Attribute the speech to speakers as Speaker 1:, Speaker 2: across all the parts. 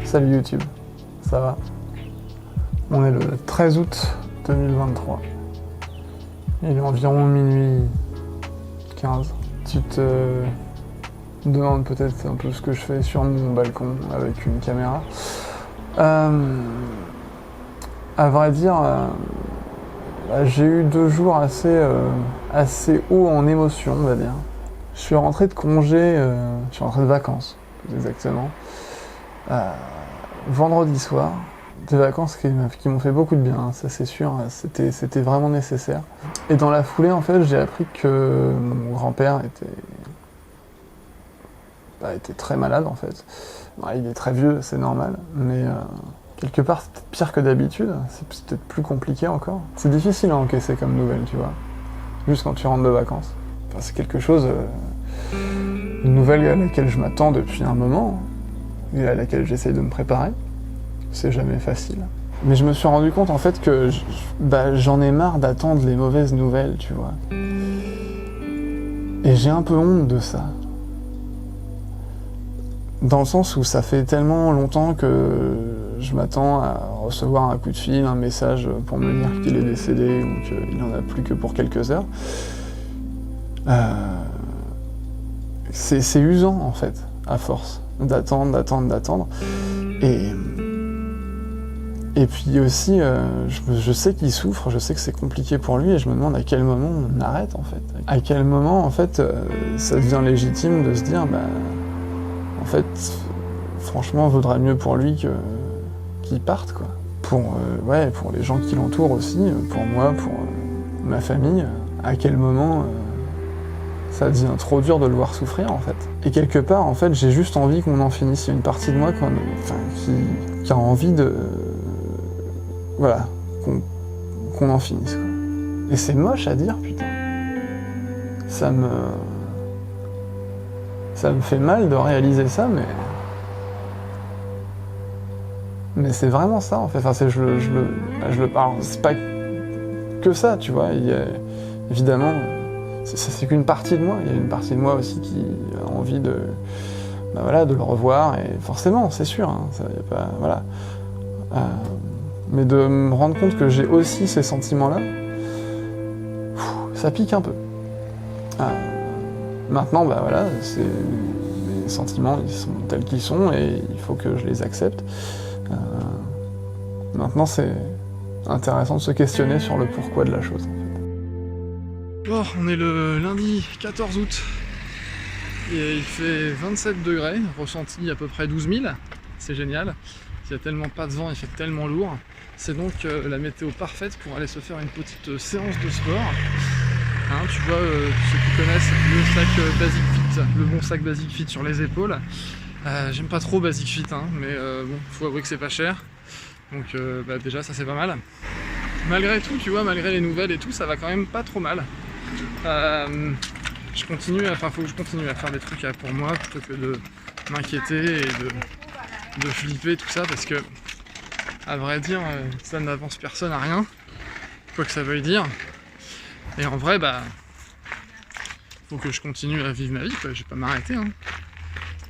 Speaker 1: Salut YouTube, ça va? On est le 13 août 2023. Il est environ minuit 15. Tu te demandes peut-être un peu ce que je fais sur mon balcon avec une caméra. À vrai dire, j'ai eu 2 jours assez hauts en émotion, on va dire. Je suis rentré de congé, je suis rentré de vacances, plus exactement. Vendredi soir, des vacances qui m'ont fait beaucoup de bien, hein, ça c'est sûr, c'était vraiment nécessaire. Et dans la foulée, en fait, j'ai appris que mon grand-père était très malade, en fait. Bon, il est très vieux, c'est normal, mais quelque part, c'est peut-être pire que d'habitude, c'est peut-être plus compliqué encore. C'est difficile à encaisser comme nouvelle, tu vois, juste quand tu rentres de vacances. Enfin, c'est quelque chose, une nouvelle à laquelle je m'attends depuis un moment, et à laquelle j'essaye de me préparer. C'est jamais facile. Mais je me suis rendu compte en fait que j'en ai marre d'attendre les mauvaises nouvelles, tu vois. Et j'ai un peu honte de ça. Dans le sens où ça fait tellement longtemps que je m'attends à recevoir un coup de fil, un message pour me dire qu'il est décédé ou qu'il n'en a plus que pour quelques heures. C'est usant en fait, à force d'attendre. Et puis aussi, je sais qu'il souffre, je sais que c'est compliqué pour lui, et je me demande à quel moment on arrête en fait. À quel moment en fait ça devient légitime de se dire, en fait, franchement, vaudrait mieux pour lui qu'il parte quoi. Pour les gens qui l'entourent aussi, pour moi, pour ma famille, à quel moment ça devient trop dur de le voir souffrir en fait. Et quelque part, en fait, j'ai juste envie qu'on en finisse. Il y a une partie de moi qui a envie de... Voilà, qu'on en finisse, quoi. Et c'est moche à dire, putain. Ça me fait mal de réaliser ça, mais c'est vraiment ça, en fait. Enfin, alors, c'est pas que ça, tu vois. Il y a, évidemment, c'est qu'une partie de moi. Il y a une partie de moi aussi qui a envie de le revoir, et forcément, c'est sûr, hein, ça, y a pas, voilà. Mais de me rendre compte que j'ai aussi ces sentiments-là, ça pique un peu. Maintenant, mes sentiments, ils sont tels qu'ils sont, et il faut que je les accepte. Maintenant, c'est intéressant de se questionner sur le pourquoi de la chose, en fait. Bon, on est le lundi 14 août, et il fait 27 degrés, ressenti à peu près 12 000, c'est génial. Il n'y a tellement pas de vent, il fait tellement lourd. C'est donc la météo parfaite pour aller se faire une petite séance de sport. Hein, tu vois, ceux qui connaissent le sac Basic Fit, le bon sac Basic Fit sur les épaules. J'aime pas trop Basic Fit, hein, mais bon, faut avouer que c'est pas cher. Donc déjà, ça c'est pas mal. Malgré tout, tu vois, malgré les nouvelles et tout, ça va quand même pas trop mal. Faut que je continue à faire des trucs pour moi plutôt que de m'inquiéter et de flipper, tout ça, parce que, à vrai dire, ça n'avance personne à rien, quoi que ça veuille dire. Et en vrai, faut que je continue à vivre ma vie, quoi. Je vais pas m'arrêter, hein,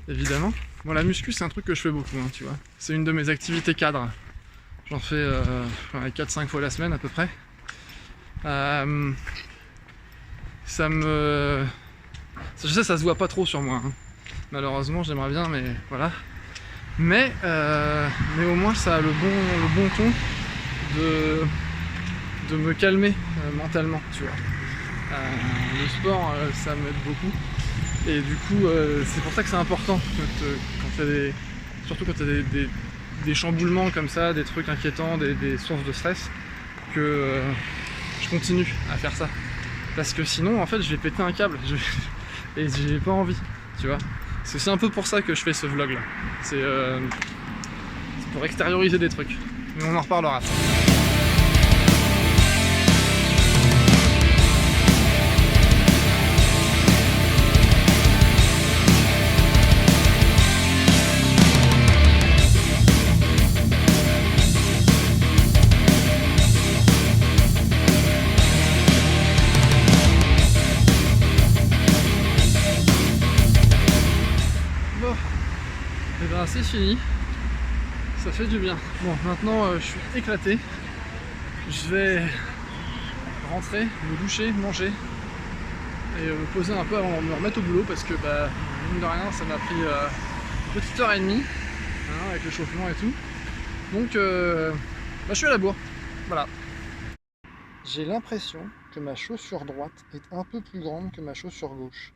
Speaker 1: évidemment. Bon, la muscu, c'est un truc que je fais beaucoup, hein, tu vois. C'est une de mes activités cadres. J'en fais 4-5 fois la semaine, à peu près. Je sais, ça se voit pas trop sur moi, hein. Malheureusement, j'aimerais bien, mais voilà. Mais au moins ça a le bon ton de me calmer mentalement, tu vois. Le sport, ça m'aide beaucoup, et du coup c'est pour ça que c'est important surtout quand tu as des chamboulements comme ça, des trucs inquiétants, des sources de stress, que je continue à faire ça, parce que sinon en fait je vais péter un câble et j'ai pas envie, tu vois. C'est un peu pour ça que je fais ce vlog là. C'est pour extérioriser des trucs. Mais on en reparlera. C'est fini.
Speaker 2: Ça fait du bien. Bon, maintenant je suis éclaté. Je vais rentrer, me doucher, manger et me poser un peu avant de me remettre au boulot parce que bah mine de rien ça m'a pris une petite heure et demie hein, avec le chauffement et tout. Donc bah, je suis à la bourre. Voilà. J'ai l'impression que ma chaussure droite est un peu plus grande que ma chaussure gauche.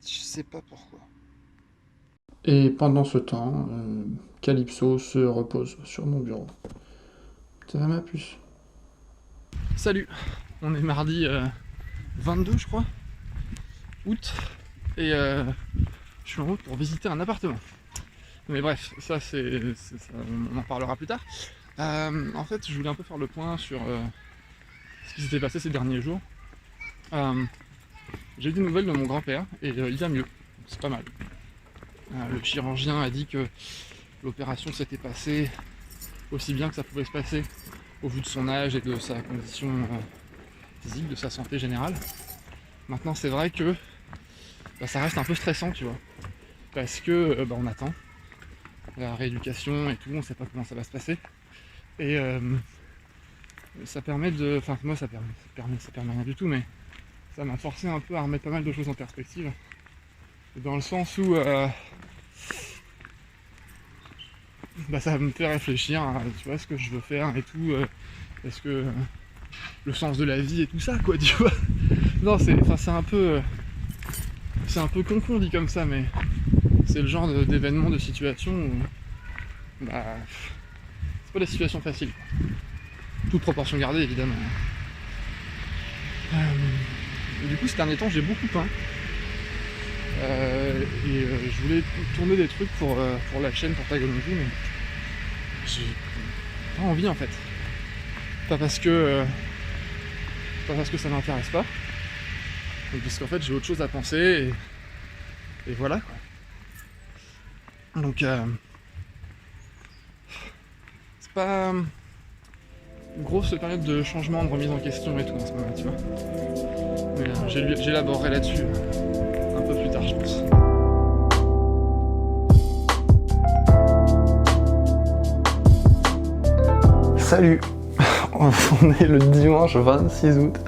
Speaker 2: Je sais pas pourquoi.
Speaker 1: Et pendant ce temps, Calypso se repose sur mon bureau. Ça va ma puce?
Speaker 2: Salut, on est mardi 22 je crois, août, et je suis en route pour visiter un appartement. Mais bref, ça, on en parlera plus tard. En fait, je voulais un peu faire le point sur ce qui s'était passé ces derniers jours. J'ai eu des nouvelles de mon grand-père et il va mieux, c'est pas mal. Le chirurgien a dit que l'opération s'était passée aussi bien que ça pouvait se passer au vu de son âge et de sa condition physique, de sa santé générale. Maintenant, c'est vrai que bah, ça reste un peu stressant, tu vois, parce que bah, on attend la rééducation et tout, on sait pas comment ça va se passer. Et ça permet de... Enfin, moi ça permet rien du tout, mais ça m'a forcé un peu à remettre pas mal de choses en perspective. Dans le sens où bah, ça me fait réfléchir à tu vois, ce que je veux faire et tout. Est-ce que le sens de la vie et tout ça, quoi, tu vois. Non, c'est un peu... c'est un peu con dit comme ça, mais c'est le genre d'événement, de situation où... bah... c'est pas des situations faciles. Toute proportion gardée, évidemment. Du coup, ces derniers temps, j'ai beaucoup peint. Je voulais tourner des trucs pour la chaîne, pour Tagonoku, mais j'ai pas envie en fait. Pas parce que ça m'intéresse pas, mais parce qu'en fait j'ai autre chose à penser et voilà quoi. Donc c'est pas une grosse période de changement, de remise en question et tout en ce moment, tu vois. Mais j'élaborerai là-dessus un peu plus tard, je pense.
Speaker 1: Salut. On est le dimanche 26 août.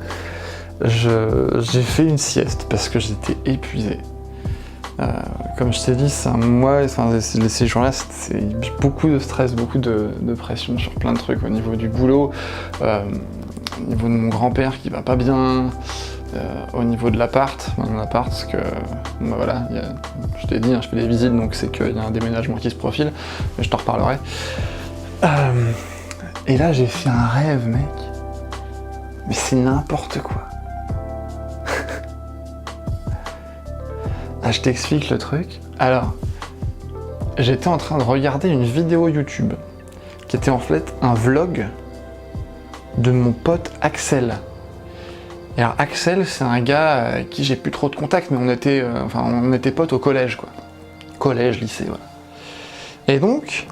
Speaker 1: J'ai fait une sieste parce que j'étais épuisé. Comme je t'ai dit, c'est un mois, enfin, ces jours-là, c'est beaucoup de stress, beaucoup de pression sur plein de trucs au niveau du boulot, au niveau de mon grand-père qui va pas bien, au niveau de l'appart, mon appart, parce que bah voilà, je t'ai dit, hein, je fais des visites, donc c'est qu'il y a un déménagement qui se profile, mais je t'en reparlerai. Et là, j'ai fait un rêve, mec. Mais c'est n'importe quoi. Ah, je t'explique le truc. Alors, j'étais en train de regarder une vidéo YouTube qui était en fait un vlog de mon pote Axel. Et alors Axel, c'est un gars avec qui j'ai plus trop de contact, mais on était potes au collège, quoi. Collège, lycée, voilà. Et donc,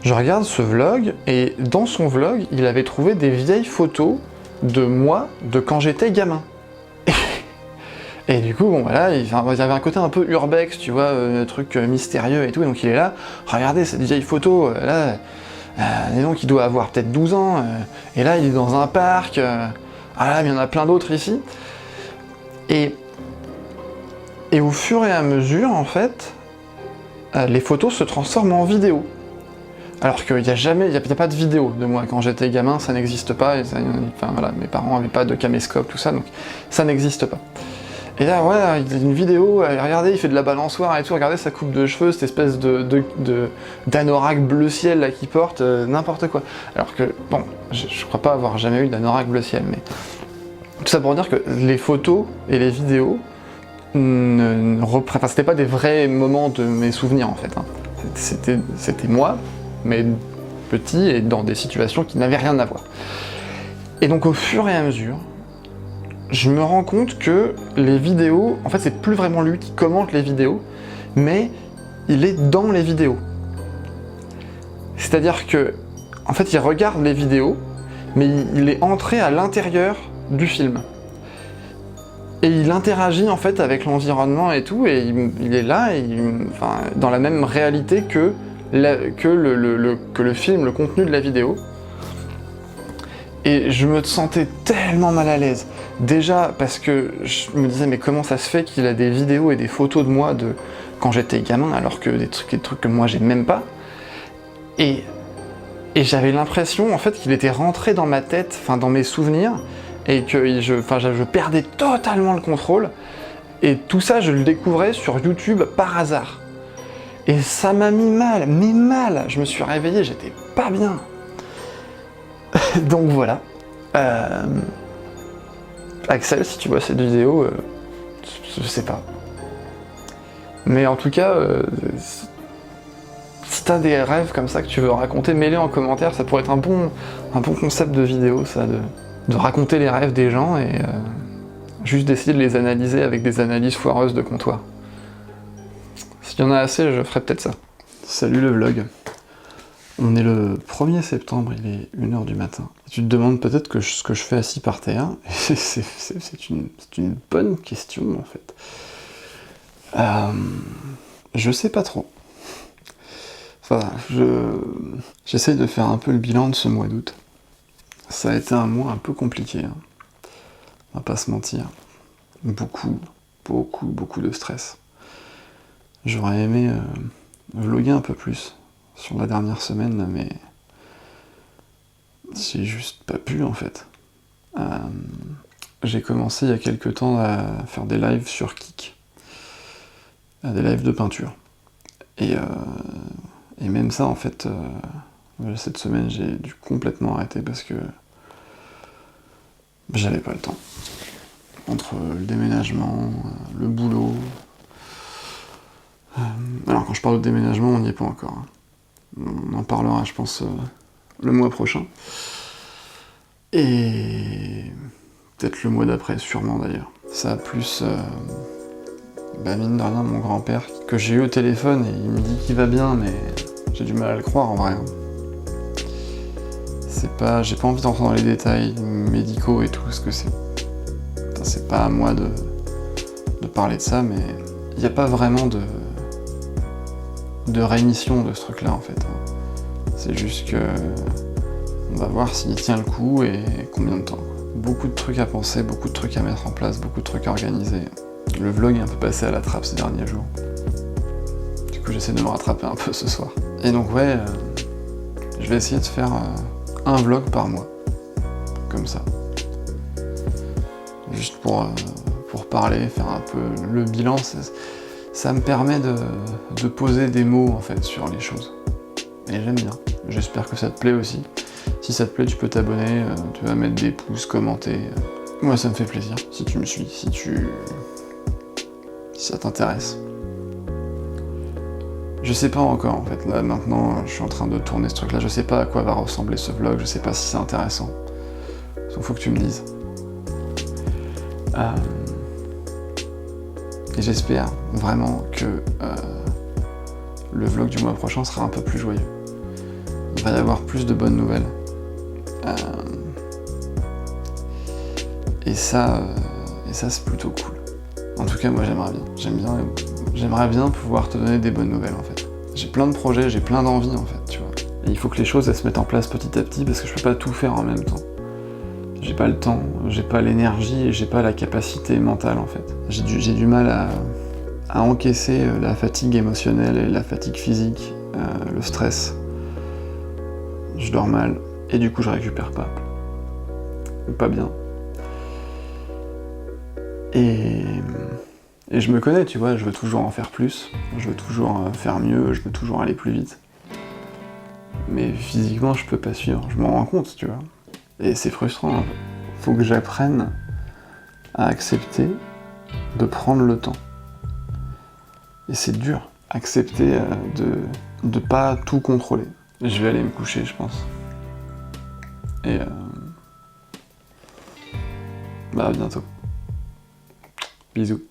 Speaker 1: je regarde ce vlog, et dans son vlog, il avait trouvé des vieilles photos de moi, de quand j'étais gamin. Et du coup, bon voilà, il y avait un côté un peu urbex, tu vois, truc mystérieux et tout, et donc il est là, regardez cette vieille photo, là, et donc il doit avoir peut-être 12 ans, et là il est dans un parc, ah là, mais il y en a plein d'autres ici. Et au fur et à mesure, en fait, les photos se transforment en vidéo. Alors qu'il n'y a pas de vidéo de moi quand j'étais gamin, ça n'existe pas, enfin voilà, mes parents n'avaient pas de caméscope, tout ça, donc ça n'existe pas. Et là, voilà, il y a une vidéo, regardez, il fait de la balançoire et tout, regardez sa coupe de cheveux, cette espèce d'anorak bleu ciel là qu'il porte, n'importe quoi. Alors que, bon, je crois pas avoir jamais eu d'anorak bleu ciel, mais... Tout ça pour dire que les photos et les vidéos c'était pas des vrais moments de mes souvenirs en fait. Hein. C'était moi, mais petit et dans des situations qui n'avaient rien à voir. Et donc au fur et à mesure, je me rends compte que les vidéos, en fait c'est plus vraiment lui qui commente les vidéos, mais il est dans les vidéos. C'est-à-dire que, en fait il regarde les vidéos, mais il est entré à l'intérieur du film. Et il interagit en fait avec l'environnement et tout, et il est là, dans la même réalité que que le film, le contenu de la vidéo. Et je me sentais tellement mal à l'aise. Déjà parce que je me disais mais comment ça se fait qu'il a des vidéos et des photos de moi de quand j'étais gamin alors que des trucs que moi j'ai même pas. Et j'avais l'impression en fait qu'il était rentré dans ma tête, enfin dans mes souvenirs, et que je perdais totalement le contrôle. Et tout ça je le découvrais sur YouTube par hasard. Et ça m'a mis mal, mais mal. Je me suis réveillé, j'étais pas bien. Donc voilà. Axel, si tu vois cette vidéo, je sais pas. Mais en tout cas, si t'as des rêves comme ça que tu veux raconter, mets-les en commentaire, ça pourrait être un bon concept de vidéo, ça, de raconter les rêves des gens et juste d'essayer de les analyser avec des analyses foireuses de comptoir. S'il y en a assez, je ferai peut-être ça. Salut le vlog. On est le 1er septembre, il est 1h du matin. Et tu te demandes peut-être ce que je fais assis par terre. C'est une bonne question en fait. Je sais pas trop. Enfin, j'essaye de faire un peu le bilan de ce mois d'août. Ça a été un mois un peu compliqué, hein. On va pas se mentir. Beaucoup de stress. J'aurais aimé vlogger un peu plus sur la dernière semaine, là, mais j'ai juste pas pu en fait. J'ai commencé il y a quelques temps à faire des lives sur Kik, des lives de peinture. Et même ça en fait, cette semaine j'ai dû complètement arrêter parce que j'avais pas le temps. Entre le déménagement, le boulot. Alors quand je parle de déménagement, on n'y est pas encore, hein. On en parlera, je pense, le mois prochain. Et peut-être le mois d'après, sûrement d'ailleurs. Ça plus, mine de rien, mon grand-père, que j'ai eu au téléphone, et il me dit qu'il va bien, mais j'ai du mal à le croire en vrai. J'ai pas envie d'entrer dans les détails médicaux et tout, parce que c'est pas à moi de parler de ça, mais il n'y a pas vraiment de rémission de ce truc-là en fait. C'est juste que on va voir s'il tient le coup et combien de temps. Beaucoup de trucs à penser, beaucoup de trucs à mettre en place, beaucoup de trucs à organiser. Le vlog est un peu passé à la trappe ces derniers jours. Du coup j'essaie de me rattraper un peu ce soir. Et donc ouais, je vais essayer de faire un vlog par mois. Comme ça. Juste pour parler, faire un peu le bilan. Ça me permet de poser des mots en fait sur les choses. Et j'aime bien. J'espère que ça te plaît aussi. Si ça te plaît, tu peux t'abonner, tu vas mettre des pouces, commenter. Moi ça me fait plaisir si tu me suis, si ça t'intéresse. Je sais pas encore en fait, là maintenant je suis en train de tourner ce truc là, je sais pas à quoi va ressembler ce vlog, je sais pas si c'est intéressant. Donc faut que tu me dises. Et j'espère vraiment que le vlog du mois prochain sera un peu plus joyeux. Il va y avoir plus de bonnes nouvelles. Et ça c'est plutôt cool. En tout cas, moi j'aimerais bien. J'aimerais bien pouvoir te donner des bonnes nouvelles en fait. J'ai plein de projets, j'ai plein d'envies en fait, tu vois. Et il faut que les choses elles se mettent en place petit à petit parce que je peux pas tout faire en même temps. J'ai pas le temps, j'ai pas l'énergie et j'ai pas la capacité mentale en fait. J'ai du mal à encaisser la fatigue émotionnelle et la fatigue physique, le stress. Je dors mal et du coup je récupère pas. Ou pas bien. Et je me connais, tu vois, je veux toujours en faire plus, je veux toujours faire mieux, je veux toujours aller plus vite. Mais physiquement, je peux pas suivre, je m'en rends compte, tu vois. Et c'est frustrant, hein. Faut que j'apprenne à accepter de prendre le temps. Et c'est dur, accepter de pas tout contrôler. Je vais aller me coucher, je pense. Et à bientôt. Bisous.